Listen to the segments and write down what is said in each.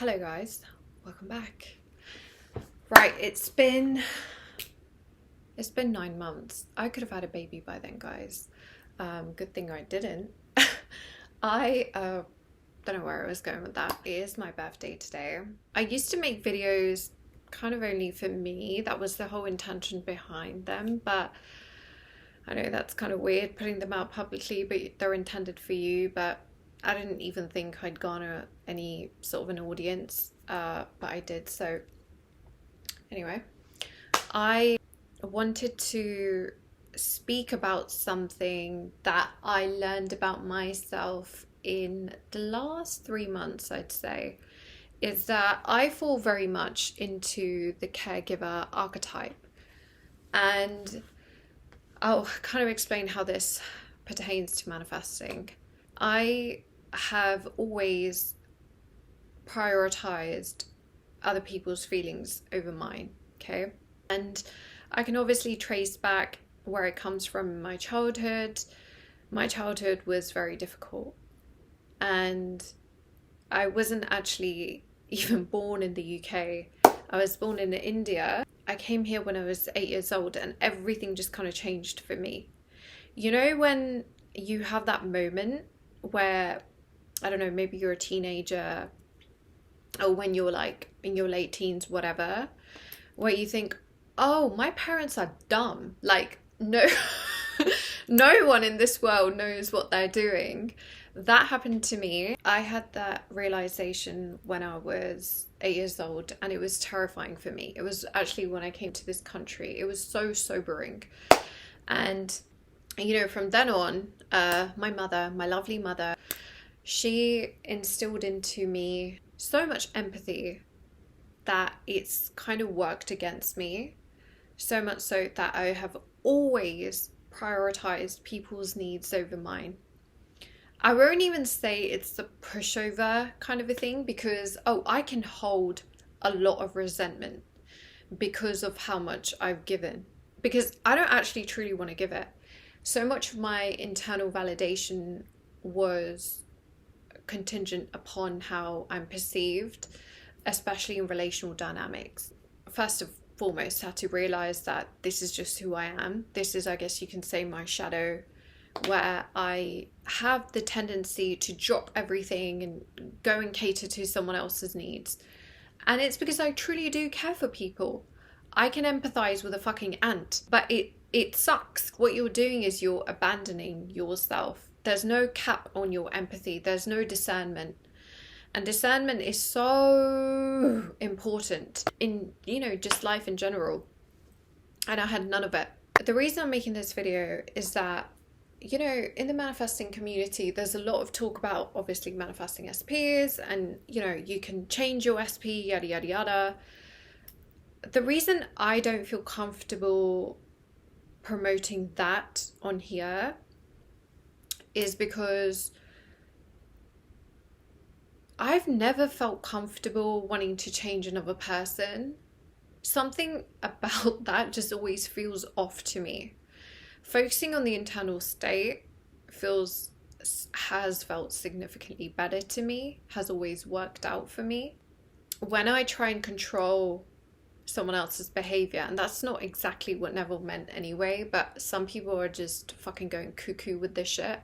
Hello guys, welcome back. Right, it's been 9 months. I could have had a baby by then, guys. Good thing I didn't. I don't know where I was going with that. It is my birthday today. I used to make videos kind of only for me. That was the whole intention behind them, but I know that's kind of weird putting them out publicly, but they're intended for you. But I didn't even think I'd garner any sort of an audience, but I did. So anyway, I wanted to speak about something that I learned about myself in the last 3 months, I'd say, is that I fall very much into the caregiver archetype. And I'll kind of explain how this pertains to manifesting. I have always prioritized other people's feelings over mine, okay? And I can obviously trace back where it comes from in my childhood. My childhood was very difficult, and I wasn't actually even born in the UK. I was born in India. I came here when I was 8 years old, and everything just kind of changed for me. You know, when you have that moment where, I don't know, maybe you're a teenager, or when you're like in your late teens, whatever, where you think, oh, my parents are dumb. Like, no, no one in this world knows what they're doing. That happened to me. I had that realization when I was 8 years old, and it was terrifying for me. It was actually when I came to this country. It was so sobering. And, you know, from then on, my mother, my lovely mother, she instilled into me so much empathy that it's kind of worked against me. So much so that I have always prioritized people's needs over mine. I won't even say it's the pushover kind of a thing, because, I can hold a lot of resentment because of how much I've given. Because I don't actually truly want to give it. So much of my internal validation was contingent upon how I'm perceived, especially in relational dynamics. First and foremost, I had to realize that this is just who I am. This is, I guess you can say, my shadow, where I have the tendency to drop everything and go and cater to someone else's needs. And it's because I truly do care for people. I can empathize with a fucking ant, but it sucks. What you're doing is you're abandoning yourself. There's no cap on your empathy. There's no discernment. And discernment is so important in, just life in general. And I had none of it. The reason I'm making this video is that, in the manifesting community, there's a lot of talk about obviously manifesting SPs, and, you can change your SP, yada, yada, yada. The reason I don't feel comfortable promoting that on here is because I've never felt comfortable wanting to change another person. Something about that just always feels off to me. Focusing on the internal state has felt significantly better to me, has always worked out for me. When I try and control someone else's behavior, and that's not exactly what Neville meant anyway, but some people are just fucking going cuckoo with this shit.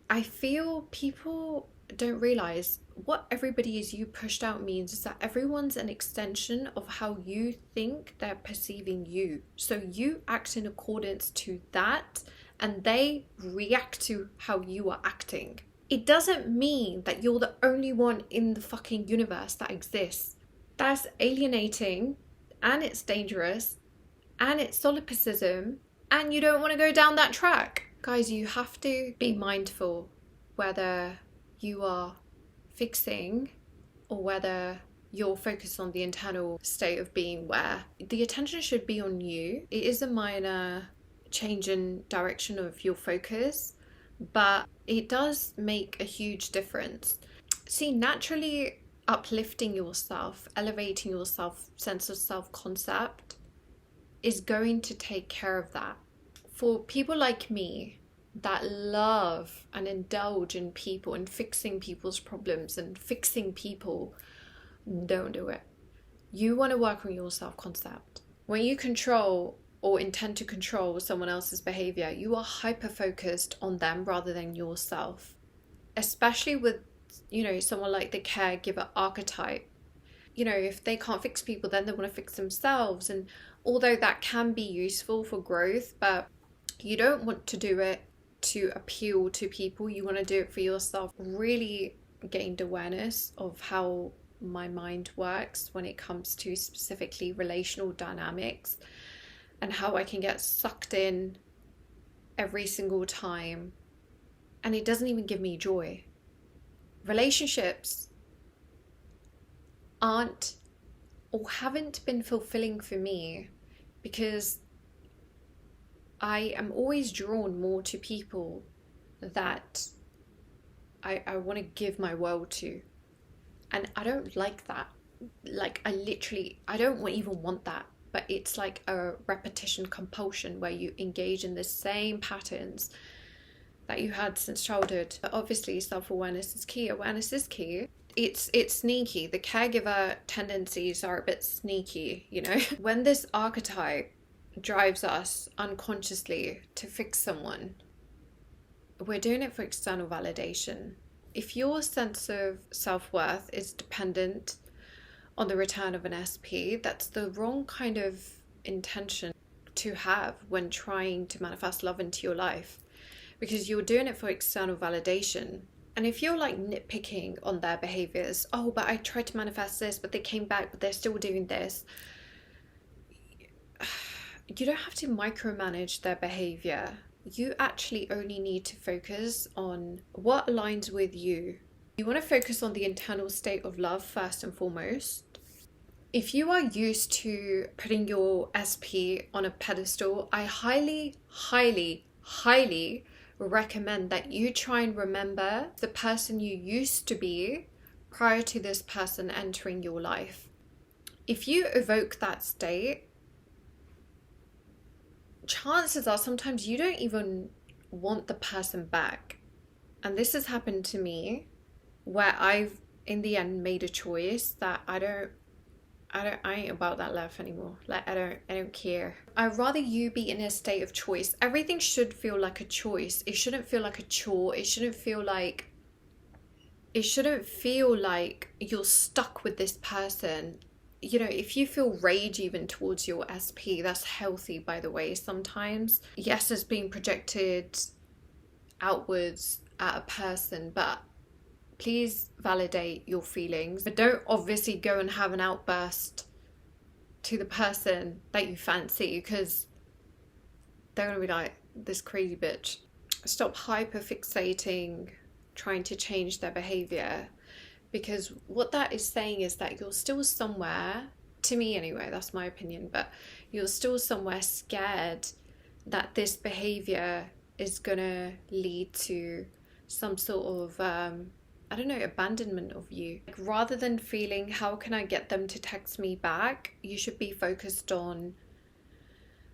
I feel people don't realize what everybody is you pushed out means is that everyone's an extension of how you think they're perceiving you. So you act in accordance to that, and they react to how you are acting. It doesn't mean that you're the only one in the fucking universe that exists. That's alienating, and it's dangerous, and it's solipsism, and you don't want to go down that track. Guys, you have to be mindful whether you are fixing or whether you're focused on the internal state of being, where the attention should be on you. It is a minor change in direction of your focus, but it does make a huge difference. See, naturally uplifting yourself, elevating yourself, sense of self-concept is going to take care of that. For people like me that love and indulge in people and fixing people's problems and fixing people, don't do it. You want to work on your self-concept. When you control or intend to control someone else's behavior, you are hyper-focused on them rather than yourself. Especially with, someone like the caregiver archetype. If they can't fix people, then they want to fix themselves. And although that can be useful for growth, but you don't want to do it to appeal to people. You want to do it for yourself. Really gained awareness of how my mind works when it comes to specifically relational dynamics and how I can get sucked in every single time. And it doesn't even give me joy. Relationships aren't or haven't been fulfilling for me because I am always drawn more to people that I want to give my world to. And I don't like that. Like, I don't even want that. But it's like a repetition compulsion where you engage in the same patterns that you had since childhood. But obviously, self-awareness is key. Awareness is key. It's sneaky. The caregiver tendencies are a bit sneaky, When this archetype drives us unconsciously to fix someone, we're doing it for external validation. If your sense of self-worth is dependent on the return of an SP, that's the wrong kind of intention to have when trying to manifest love into your life, because you're doing it for external validation. And if you're like nitpicking on their behaviors, oh, but I tried to manifest this, but they came back, but they're still doing this. You don't have to micromanage their behavior. You actually only need to focus on what aligns with you. You want to focus on the internal state of love first and foremost. If you are used to putting your SP on a pedestal, I highly, highly, highly recommend that you try and remember the person you used to be prior to this person entering your life. If you evoke that state, chances are sometimes you don't even want the person back. And this has happened to me where I've in the end made a choice that I ain't about that life anymore. Like I don't care. I'd rather you be in a state of choice. Everything should feel like a choice. It shouldn't feel like a chore. It shouldn't feel like you're stuck with this person. If you feel rage even towards your SP, that's healthy, by the way. Sometimes, yes, it's being projected outwards at a person, but please validate your feelings. But don't obviously go and have an outburst to the person that you fancy, because they're going to be like, this crazy bitch. Stop hyper-fixating, trying to change their behavior. Because what that is saying is that you're still somewhere, to me anyway, that's my opinion, but you're still somewhere scared that this behavior is going to lead to some sort of, abandonment of you. Like, rather than feeling, how can I get them to text me back? You should be focused on,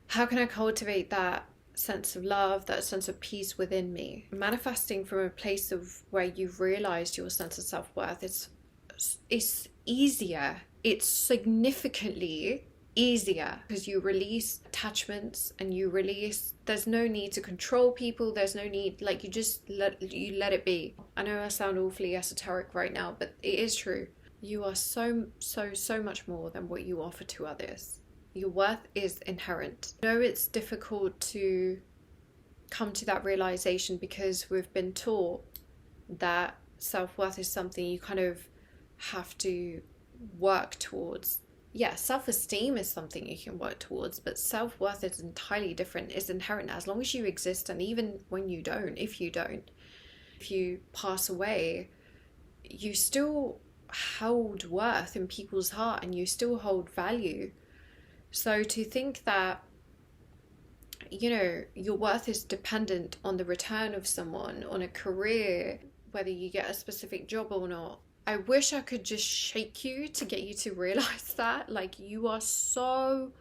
how can I cultivate that sense of love, that sense of peace within me? Manifesting from a place of where you've realized your sense of self-worth, it's easier. It's significantly easier because you release attachments and there's no need to control people. There's no need, like, you let it be. I know I sound awfully esoteric right now, but it is true. You are so much more than what you offer to others. Your worth is inherent. I know it's difficult to come to that realization because we've been taught that self-worth is something you kind of have to work towards. Yeah, self-esteem is something you can work towards, but self-worth is entirely different. It's inherent as long as you exist, and even when you don't, if you pass away, you still hold worth in people's heart and you still hold value. So to think that, your worth is dependent on the return of someone, on a career, whether you get a specific job or not. I wish I could just shake you to get you to realize that. Like, you are so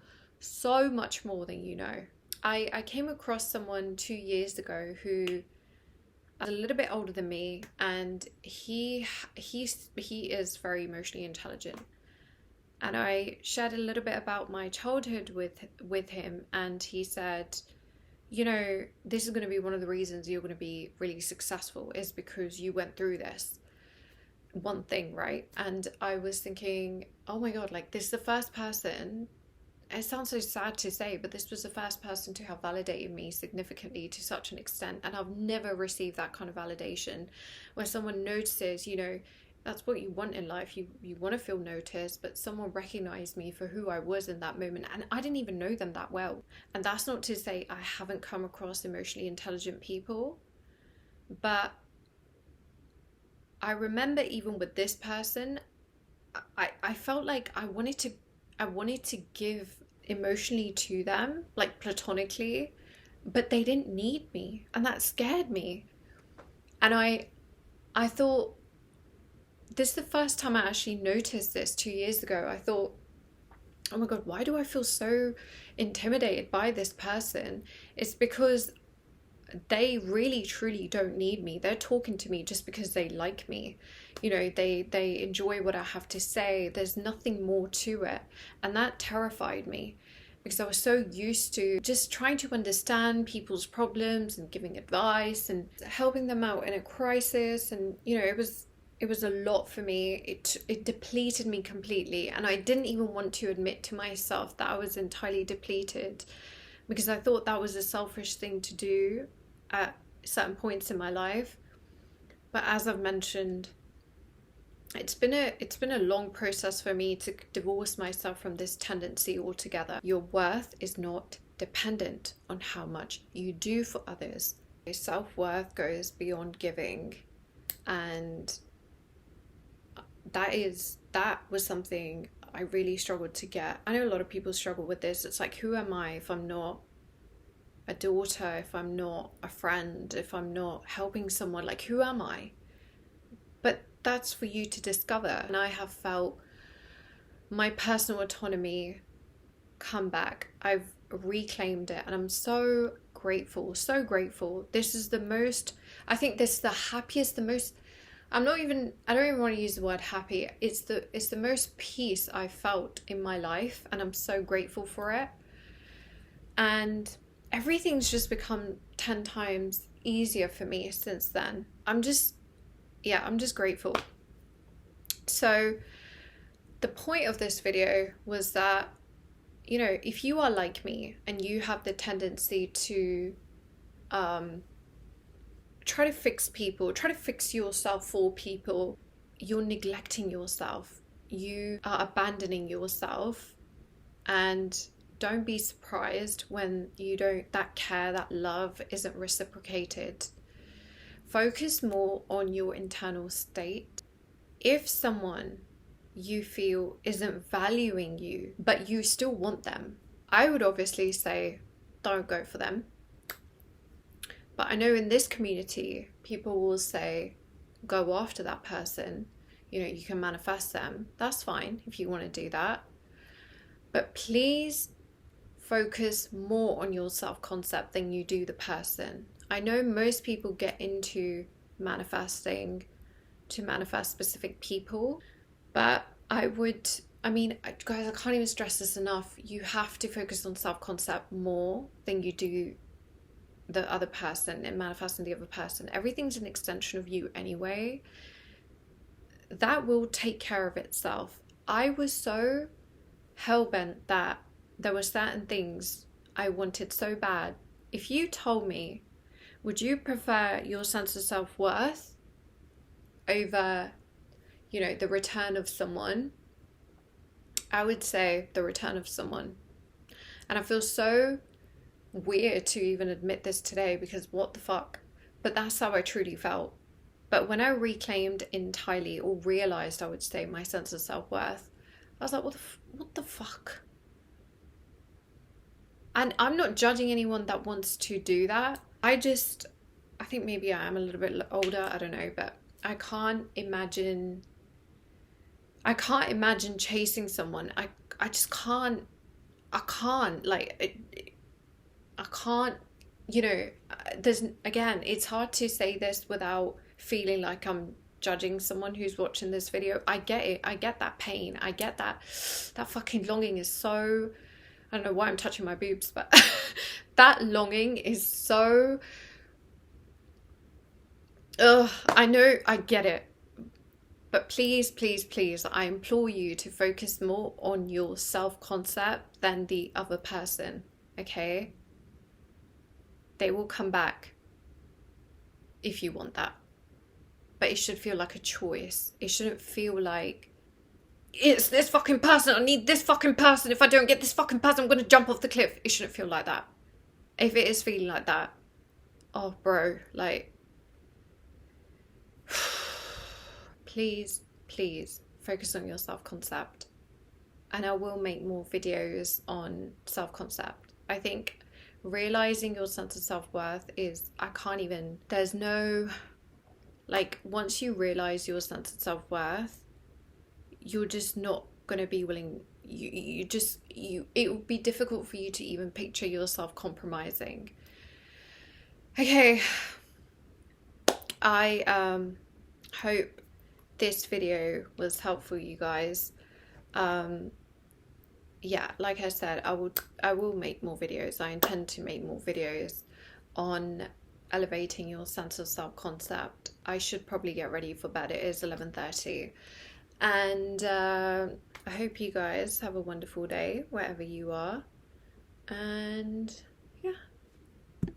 much more than you know. I came across someone 2 years ago who a little bit older than me, and he is very emotionally intelligent. And I shared a little bit about my childhood with him, and he said, you know, this is going to be one of the reasons you're going to be really successful, is because you went through this one thing, right? And I was thinking, oh my God, like, this is the first person, it sounds so sad to say, but this was the first person to have validated me significantly to such an extent. And I've never received that kind of validation where someone notices, you know, that's what you want in life. You want to feel noticed, but someone recognized me for who I was in that moment. And I didn't even know them that well. And that's not to say I haven't come across emotionally intelligent people, but I remember even with this person, I felt like I wanted to give emotionally to them, like platonically, but they didn't need me, and that scared me. And I thought, this is the first time I actually noticed this 2 years ago. I thought, oh my God, why do I feel so intimidated by this person? It's because they really truly don't need me. They're talking to me just because they like me. You know, they enjoy what I have to say. There's nothing more to it. And that terrified me, because I was so used to just trying to understand people's problems and giving advice and helping them out in a crisis. And, you know, it was a lot for me. It depleted me completely. And I didn't even want to admit to myself that I was entirely depleted, because I thought that was a selfish thing to do at certain points in my life. But as I've mentioned, it's been a long process for me to divorce myself from this tendency altogether. Your worth is not dependent on how much you do for others. Self-worth goes beyond giving, and that was something I really struggled to get. I know a lot of people struggle with this. It's like, who am I if I'm not a daughter, if I'm not a friend, if I'm not helping someone? Like, who am I? But that's for you to discover. And I have felt my personal autonomy come back. I've reclaimed it, and I'm so grateful, so grateful. This is the most, I think this is the happiest, the most, I don't even want to use the word happy. It's the most peace I've felt in my life, and I'm so grateful for it. And everything's just become 10 times easier for me since then. I'm just grateful. So the point of this video was that, you know, if you are like me and you have the tendency to try to fix people, try to fix yourself for people, you're neglecting yourself. You are abandoning yourself, and don't be surprised when that care, that love isn't reciprocated. Focus more on your internal state. If someone you feel isn't valuing you, but you still want them, I would obviously say, don't go for them. But I know in this community, people will say, go after that person. You know, you can manifest them. That's fine if you want to do that. But please focus more on your self-concept than you do the person. I know most people get into manifesting to manifest specific people, but guys, I can't even stress this enough. You have to focus on self-concept more than you do the other person and manifesting the other person. Everything's an extension of you anyway. That will take care of itself. I was so hell-bent that there were certain things I wanted so bad. If you told me, would you prefer your sense of self-worth over, you know, the return of someone? I would say the return of someone. And I feel so weird to even admit this today, because what the fuck? But that's how I truly felt. But when I reclaimed entirely, or realized, I would say, my sense of self-worth, I was like, what the fuck? And I'm not judging anyone that wants to do that. I think maybe I am a little bit older, I don't know, but I can't imagine chasing someone. I just can't, I can't you know, there's, again, it's hard to say this without feeling like I'm judging someone who's watching this video. I get it. I get that pain. I get that fucking longing is so, I don't know why I'm touching my boobs, but that longing is so, ugh, I know, I get it. But please, please, please, I implore you to focus more on your self-concept than the other person, okay? They will come back if you want that. But it should feel like a choice. It shouldn't feel like, it's this fucking person, I need this fucking person. If I don't get this fucking person, I'm going to jump off the cliff. It shouldn't feel like that. If it is feeling like that, oh, bro, like, please, please focus on your self-concept. And I will make more videos on self-concept. I think realizing your sense of self-worth is, I can't even, there's no, like, once you realize your sense of self-worth, you're just not going to be willing, it would be difficult for you to even picture yourself compromising. Okay, I hope this video was helpful, you guys. Yeah, like I said, I will make more videos. I intend to make more videos on elevating your sense of self-concept. I should probably get ready for bed. It is 11:30, and I hope you guys have a wonderful day wherever you are, and